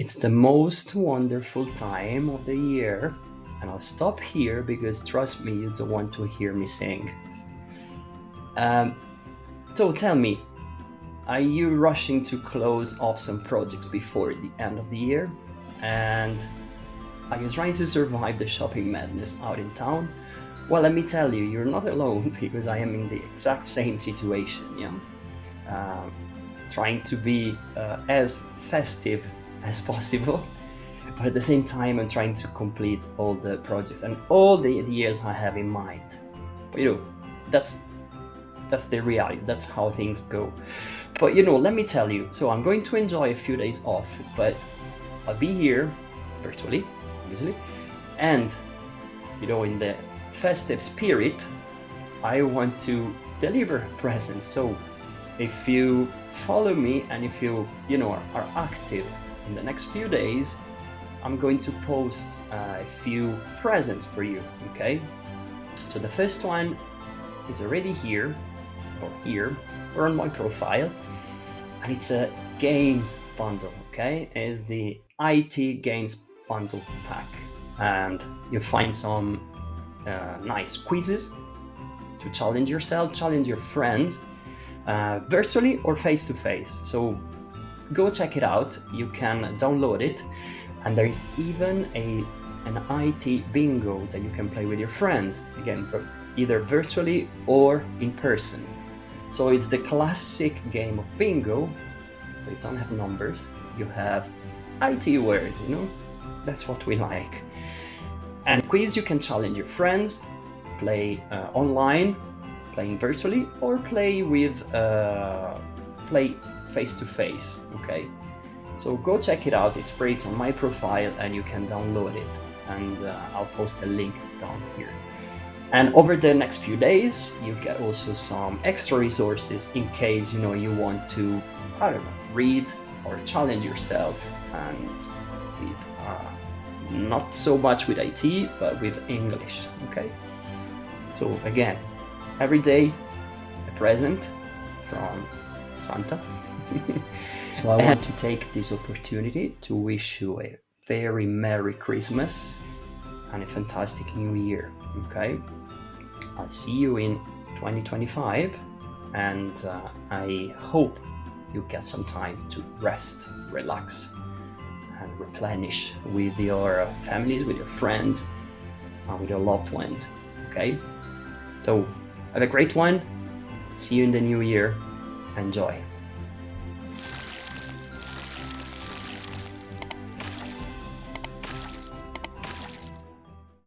It's the most wonderful time of the year, and I'll stop here because trust me, you don't want to hear me sing. So tell me, are you rushing to close off some projects before the end of the year? And are you trying to survive the shopping madness out in town? Well, let me tell you, you're not alone because I am in the exact same situation, trying to be as festive as possible, but at the same time I'm trying to complete all the projects and all the ideas I have in mind. But that's the reality, that's how things go. But let me tell you, so I'm going to enjoy a few days off, but I'll be here virtually, obviously, and in the festive spirit, I want to deliver presents. So if you follow me and if you are active in the next few days, I'm going to post a few presents for you, okay? So the first one is already here or on my profile, and it's a games bundle, okay? It's the IT games bundle pack, and you find some nice quizzes to challenge yourself, challenge your friends, virtually or face-to-face. So go check it out. You can download it, and there is even an IT bingo that you can play with your friends, again, either virtually or in person. So it's the classic game of bingo, but you don't have numbers, you have IT words, that's what we like. And quiz, you can challenge your friends, play online, playing virtually, or play face-to-face, okay? So go check it out, it's free, it's on my profile, and you can download it, and I'll post a link down here. And over the next few days, you get also some extra resources in case, you want to, read or challenge yourself, and with, not so much with IT, but with English, okay? So again, every day, a present from Santa. So I want to take this opportunity to wish you a very Merry Christmas and a fantastic New Year, okay? I'll see you in 2025, and I hope you get some time to rest, relax, and replenish with your families, with your friends, and with your loved ones, okay? So have a great one. See you in the new year. Enjoy.